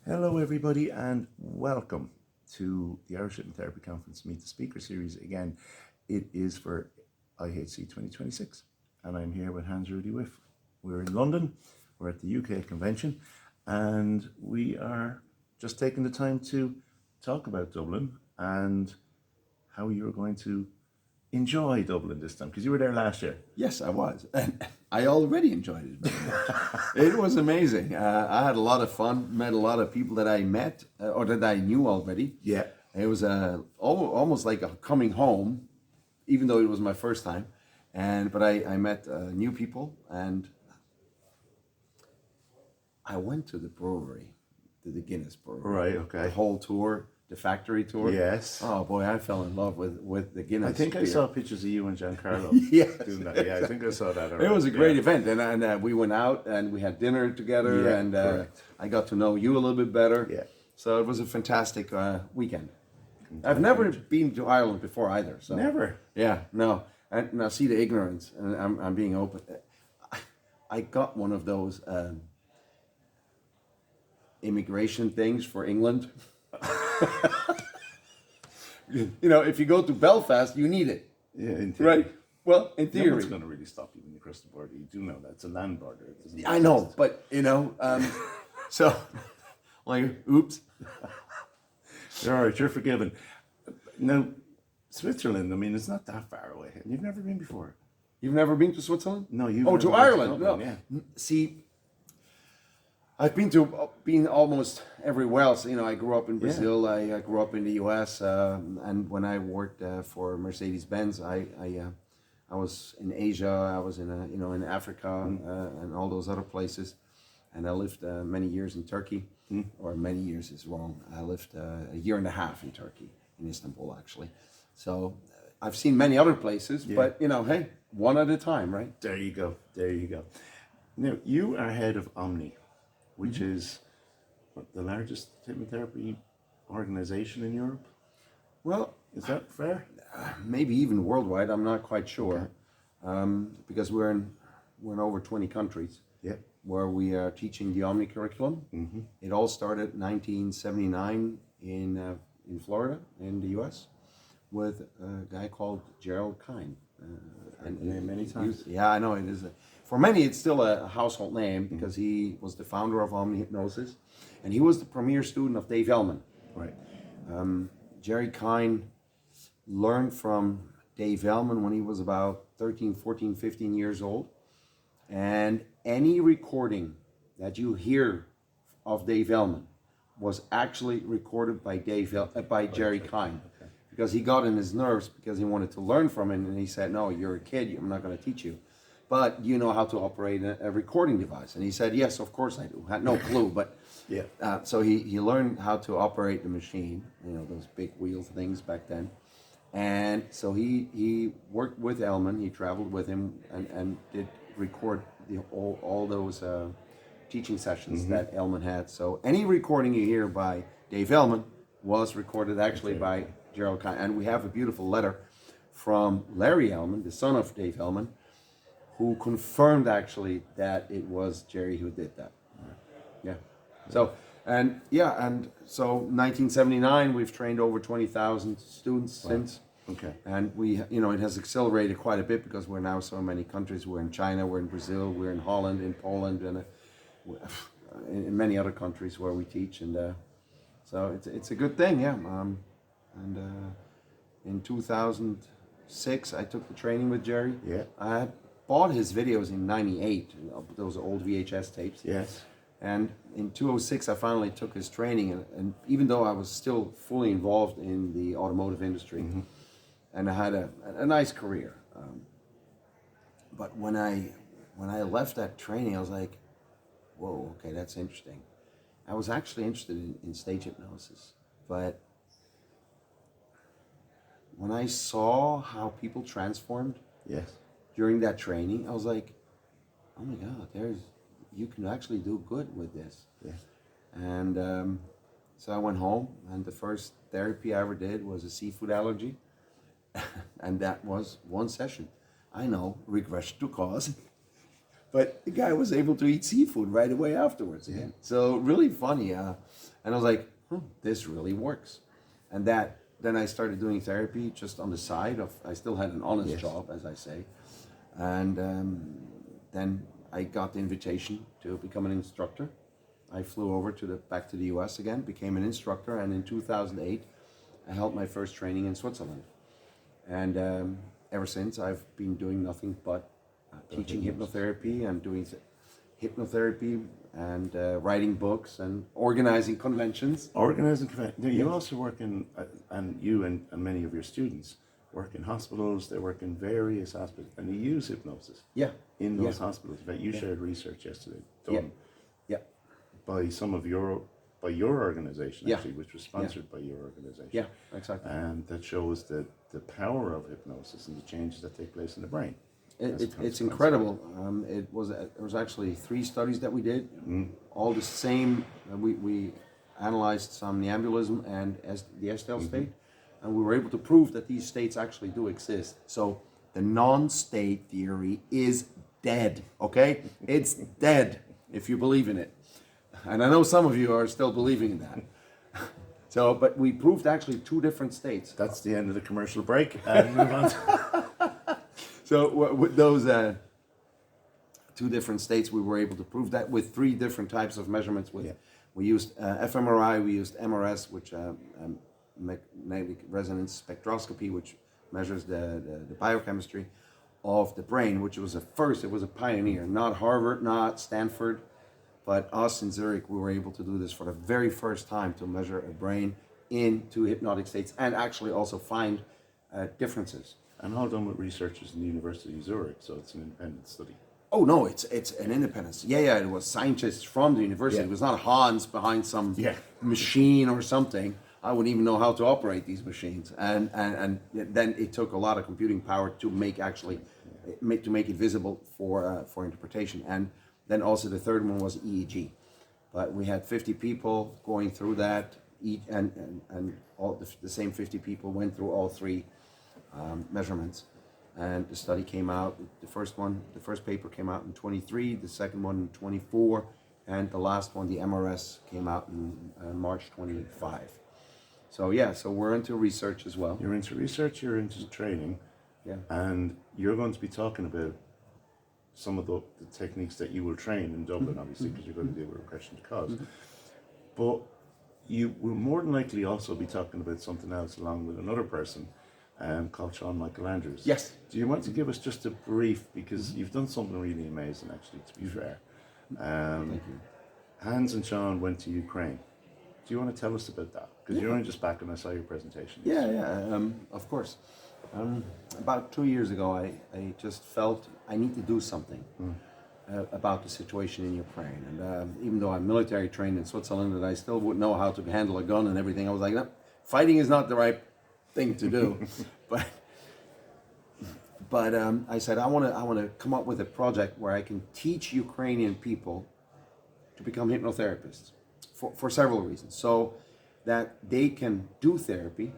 Hello, everybody, and welcome to the Irish Hypnotherapy Conference Meet the Speaker series. Again, it is for IHC 2026, and I'm here with Hans Rudi Wift. We're in London, we're at the UK convention, and we are just taking the time to talk about Dublin and how you're going to enjoy Dublin this time, because you were there last year. Yes, I was. And I already enjoyed it very much. It was amazing. I had a lot of fun, met a lot of people that I met or that I knew already. Yeah. It was almost like a coming home, even though it was my first time. But I met new people, and I went to the brewery, to the Guinness brewery. Right, okay. The whole tour. The factory tour. Yes. Oh boy, I fell in love with the Guinness. I think beer. I saw pictures of you and Giancarlo Yes. doing that. Yeah, I think I saw that. It was a great event, and we went out and we had dinner together, Yeah, and correct. I got to know you a little bit better. Yeah. So it was a fantastic weekend. I've never been to Ireland before either. So Never. Yeah, no. And now see the ignorance, and I'm being open. I got one of those immigration things for England. You know, if you go to Belfast, you need it. Yeah, in theory. Right. Well, in No theory. one's going to really stop you when you cross the border. You do know that. It's a land border. It doesn't I know, but you know, so like, oops. You're all right. You're forgiven. Now, Switzerland, I mean, it's not that far away. You've never been before. You've never been to Switzerland? No, you've Oh, never to been Ireland. Dublin, No. See, I've been almost everywhere else. You know, I grew up in Brazil. I grew up in the U.S. And when I worked for Mercedes-Benz, I was in Asia. I was in Africa and all those other places. And I lived many years in Turkey, or many years is wrong. I lived a year and a half in Turkey, in Istanbul actually. So I've seen many other places, but you know, hey, one at a time, right? There you go. There you go. Now, you are head of Omni, which is the largest hypnotherapy organization in Europe. Well, Is that fair? maybe even worldwide. I'm not quite sure, because we're in over 20 countries. Yeah. Where we are teaching the Omni curriculum. It all started 1979 in Florida, in the U.S., with a guy called Gerald Kine. Many times. Yeah, I know it is. For many, it's still a household name because he was the founder of Omni Hypnosis, and he was the premier student of Dave Ellman. Right. Jerry Kine learned from Dave Ellman when he was about 13, 14, 15 years old. And any recording that you hear of Dave Ellman was actually recorded by Jerry Kine, because he got in his nerves because he wanted to learn from him, and he said, "No, you're a kid. I'm not going to teach you, but you know how to operate a recording device." And he said, "Yes, of course I do." Had no clue, but Yeah. so he learned how to operate the machine. You know, those big wheel things back then. And so he worked with Ellman. He traveled with him and did record all those teaching sessions that Ellman had. So any recording you hear by Dave Ellman was recorded actually by Gerald Kine. And we have a beautiful letter from Larry Ellman, the son of Dave Ellman, who confirmed actually that it was Jerry who did that. Yeah. So 1979, we've trained over 20,000 students since. Okay. And it has accelerated quite a bit because we're now so many countries. We're in China, we're in Brazil, we're in Holland, in Poland, and in many other countries where we teach. And so it's a good thing, yeah. In 2006, I took the training with Jerry. Yeah. I had bought his videos in '98, those old VHS tapes. Yes. And in 2006, I finally took his training, and even though I was still fully involved in the automotive industry, and I had a nice career, but when I left that training, I was like, whoa, okay, that's interesting. I was actually interested in stage hypnosis, but when I saw how people transformed during that training, I was like, oh my God, you can actually do good with this. Yeah. And so I went home, and the first therapy I ever did was a seafood allergy. And that was one session. I know, regression to cause. But the guy was able to eat seafood right away afterwards. Yeah. So really funny. And I was like, this really works. And then I started doing therapy just on the side of, I still had an honest Yes. job, as I say. And then I got the invitation to become an instructor. I flew over back to the US again, became an instructor, and in 2008, I held my first training in Switzerland. And ever since, I've been doing nothing but teaching hypnotherapy and doing hypnotherapy and writing books and organizing conventions. Organizing conventions. Now, you also work in, and you and many of your students work in hospitals. They work in various hospitals, and you use hypnosis. Yeah. In those hospitals. In fact, you shared research yesterday done Yeah. by some of your organization, Yeah. actually, which was sponsored by your organization. Yeah, exactly. And that shows the power of hypnosis and the changes that take place in the brain. It's incredible. It was actually 3 studies that we did, all the same. We analyzed somnambulism and the STL state, and we were able to prove that these states actually do exist. So the non-state theory is dead. Okay, it's dead if you believe in it, and I know some of you are still believing in that. So, but we proved actually 2 different states. That's the end of the commercial break. And move on. So with those 2 different states, we were able to prove that with 3 different types of measurements. We used fMRI, we used MRS, which magnetic resonance spectroscopy, which measures the biochemistry of the brain, which was it was a pioneer. Not Harvard, not Stanford, but us in Zurich, we were able to do this for the very first time, to measure a brain into hypnotic states and actually also find differences. And all done with researchers in the University of Zurich, so it's an independent study. Oh no, it's an independence. Yeah, it was scientists from the university. Yeah. It was not Hans behind some machine or something. I wouldn't even know how to operate these machines. And then it took a lot of computing power to make it visible for interpretation. And then also the third one was EEG. But we had 50 people going through that, and all the same 50 people went through all 3 measurements, and the study came out. The first paper came out in 23, the second one in 24, and the last one, the MRS, came out in March 25. So we're into research as well. You're into research, you're into training, and you're going to be talking about some of the techniques that you will train in Dublin, obviously, because you're going to deal with repression to cause. But you will more than likely also be talking about something else along with another person, called Sean Michael Andrews. Yes. Do you want to give us just a brief, because you've done something really amazing, actually, to be fair. Thank you. Hans and Sean went to Ukraine. Do you want to tell us about that? Because you're only just back and I saw your presentation. Of course. About 2 years ago, I just felt I need to do something about the situation in Ukraine. And even though I'm military trained in Switzerland, and I still wouldn't know how to handle a gun and everything, I was like, no, fighting is not the right thing to do. but I said, I want to come up with a project where I can teach Ukrainian people to become hypnotherapists for several reasons. So that they can do therapy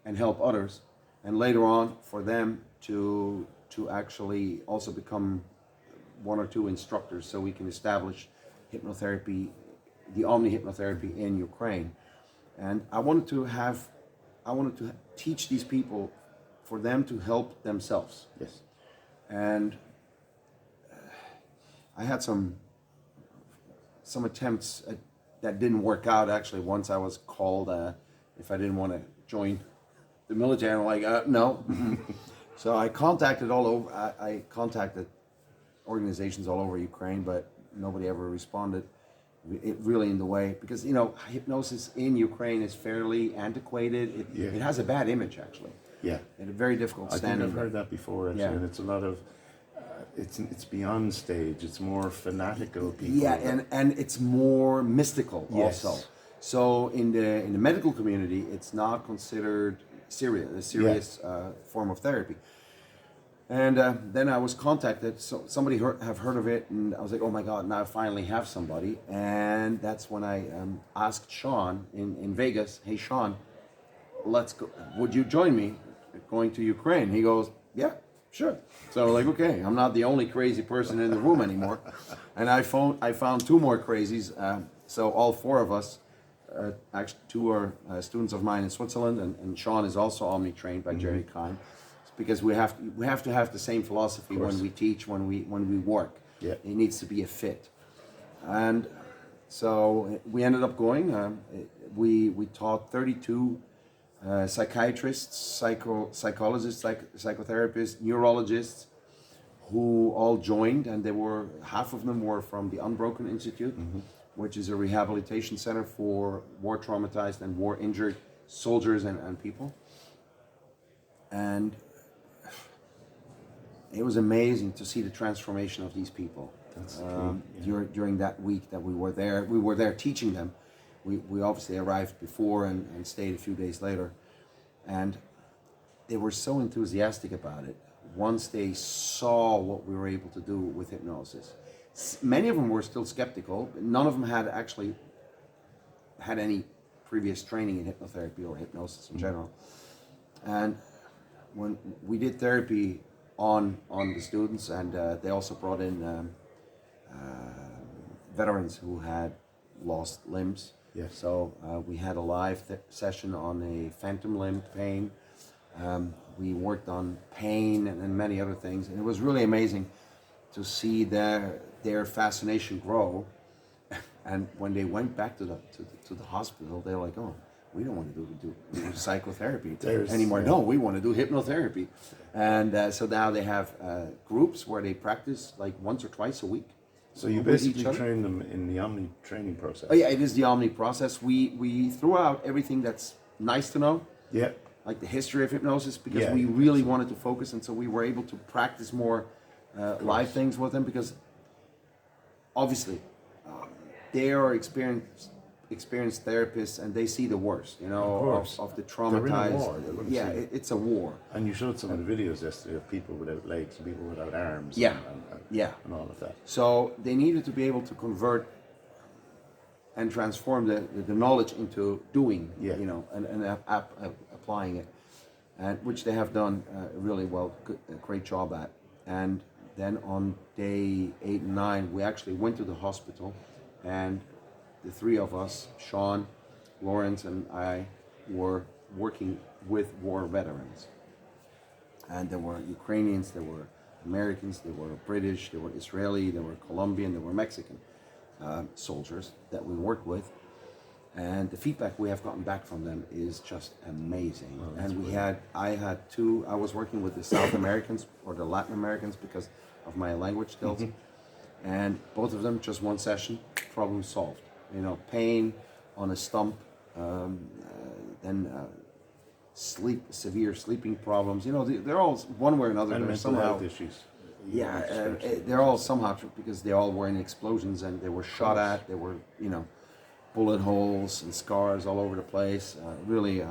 and help others, and later on for them to actually also become 1 or 2 instructors, so we can establish hypnotherapy, the Omni hypnotherapy in Ukraine. And I wanted to teach these people for them to help themselves. Yes. And I had some attempts that didn't work out. Actually, once I was called if I didn't want to join the military. I'm like, no. So I contacted I contacted organizations all over Ukraine, but nobody ever responded. It really in the way, because hypnosis in Ukraine is fairly antiquated. It has a bad image, actually. Yeah. And a very difficult standing. I think I've heard that before, actually, and it's a lot of it's beyond stage. It's more fanatical people. Yeah, and it's more mystical also. Yes. So in the medical community, it's not considered a serious form of therapy. And then I was contacted, so somebody have heard of it, and I was like, oh my God, now I finally have somebody. And that's when I asked Sean in Vegas, hey Sean, let's go, would you join me going to Ukraine? He goes, yeah, Sure. So like, okay, I'm not the only crazy person in the room anymore. And I found two more crazies. So all four of us, actually two are students of mine in Switzerland, and Sean is also Omni trained by Jerry Kahn. It's because we have to have the same philosophy when we teach, when we work. Yeah. It needs to be a fit. And so we ended up going. We taught 32 psychiatrists, psychologists, psychotherapists, neurologists, who all joined, and half of them were from the Unbroken Institute, which is a rehabilitation center for war traumatized and war injured soldiers and people. And it was amazing to see the transformation of these people. That's During that week that we were there. We were there teaching them. We obviously arrived before and stayed a few days later. And they were so enthusiastic about it once they saw what we were able to do with hypnosis. Many of them were still skeptical. But none of them had actually had any previous training in hypnotherapy or hypnosis in general. And when we did therapy on the students, and they also brought in veterans who had lost limbs. Yes. So we had a live session on a phantom limb pain. We worked on pain and many other things, and it was really amazing to see their fascination grow. And when they went back to the hospital, they were like, "Oh, we don't want to do psychotherapy anymore. Yeah. No, we want to do hypnotherapy." And so now they have groups where they practice like once or twice a week. So you basically train them in the Omni training process. Oh yeah, it is the Omni process. We threw out everything that's nice to know. Yeah. Like the history of hypnosis, because we really wanted to focus, and so we were able to practice more live things with them, because obviously they are experienced therapists, and they see the worst, of the traumatized. They're in a war. Yeah, it's a war. And you showed some of the videos yesterday of people without legs, and people without arms, Yeah. and all of that. So they needed to be able to convert and transform the knowledge into doing, and applying it, and which they have done really well, a great job at. And then on day 8 and 9, we actually went to the hospital, and the three of us, Sean, Lawrence, and I, were working with war veterans. And there were Ukrainians, there were Americans, there were British, there were Israeli, there were Colombian, there were Mexican soldiers that we worked with. And the feedback we have gotten back from them is just amazing. Oh, and I was working with the South Americans or the Latin Americans because of my language skills. And both of them, just one session, problem solved. Pain on a stump, then severe sleeping problems. They're all one way or another. And They're mental somehow, health issues. they're all somehow, because they all were in explosions and they were shot at. They were, bullet holes and scars all over the place. Really,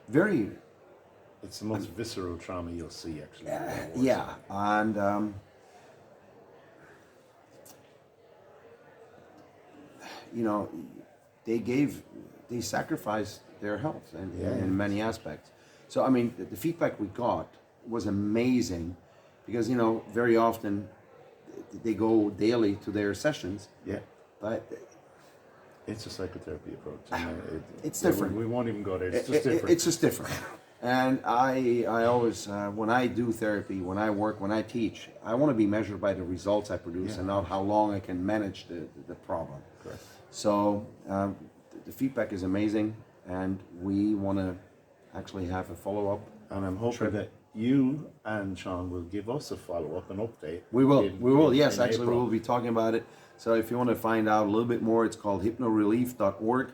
very. It's the most visceral trauma you'll see, actually. Yeah, and they sacrificed their health in many aspects. So I mean, the feedback we got was amazing, because very often they go daily to their sessions. Yeah. But it's a psychotherapy approach. It's different. We won't even go there. It's just different. It's just different. And I always, when I do therapy, when I work, when I teach, I want to be measured by the results I produce and not how long I can manage the problem. Correct. So the feedback is amazing, and we want to actually have a follow-up. And I'm hoping that you and Sean will give us a follow-up, an update. We will. Yes, actually, April. we will be talking about it. So if you want to find out a little bit more, it's called hypnorelief.org.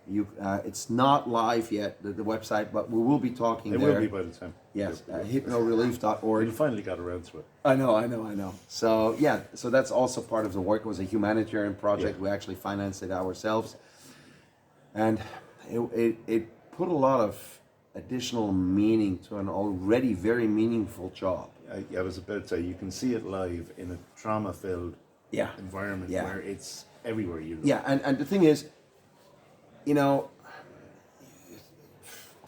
It's not live yet, the website, but we will be talking It there. will be by the time. Yes, hypnorelief.org. You finally got around to it. I know. So yeah, so that's also part of the work. It was a humanitarian project. Yeah. We actually financed it ourselves, and it put a lot of additional meaning to an already very meaningful job. I was about to say, you can see it live in a trauma-filled environment where it's everywhere you look. Yeah, and the thing is, of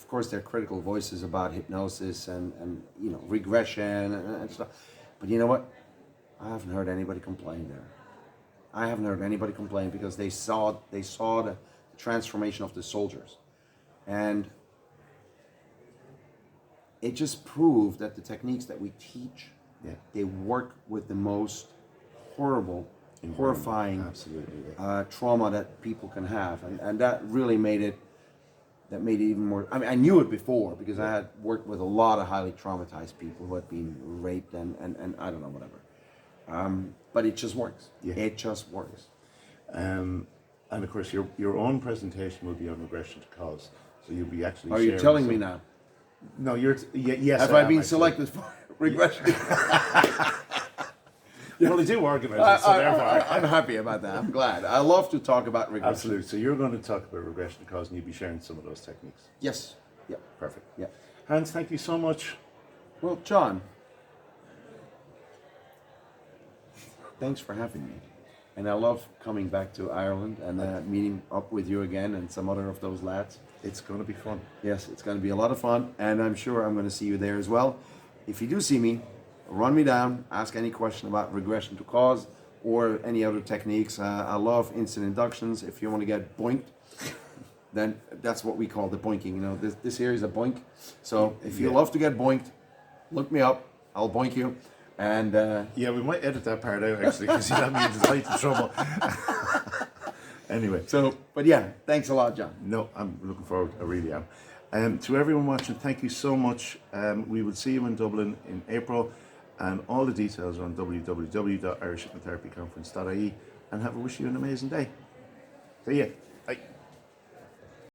of course, there are critical voices about hypnosis and you know, regression and stuff. But you know what? I haven't heard anybody complain there. I haven't heard anybody complain because they saw the transformation of the soldiers, and it just proved that the techniques that we teach, they work with the most horrifying trauma that people can have, and that really made it. That made it even more. I mean, I knew it before because I had worked with a lot of highly traumatized people who had been raped and I don't know, whatever. But it just works. Yeah. It just works. And of course, your own presentation will be on regression to cause. So you'll be actually. Are you telling me now? No, yes. Have I been selected for regression? Well, they do organize it, so therefore. I'm happy about that. I'm glad. I love to talk about regression. Absolutely. So you're going to talk about regression to cause, and you'll be sharing some of those techniques. Yes. Yeah. Perfect. Yeah. Hans, thank you so much. Well, John, thanks for having me. And I love coming back to Ireland and meeting up with you again and some other of those lads. It's going to be fun. Yes, it's going to be a lot of fun, and I'm sure I'm going to see you there as well. If you do see me, run me down, ask any question about regression to cause or any other techniques. I love instant inductions. If you want to get boinked, then that's what we call the boinking. You know, this here is a boink. So if you love to get boinked, look me up. I'll boink you. And yeah, we might edit that part out actually because that means it's right to trouble. Anyway, but yeah, thanks a lot, John. No, I'm looking forward. I really am. To everyone watching, thank you so much. We will see you in Dublin in April, and all the details are on www.irishhypnotherapyconference.ie. And wish you an amazing day. See ya.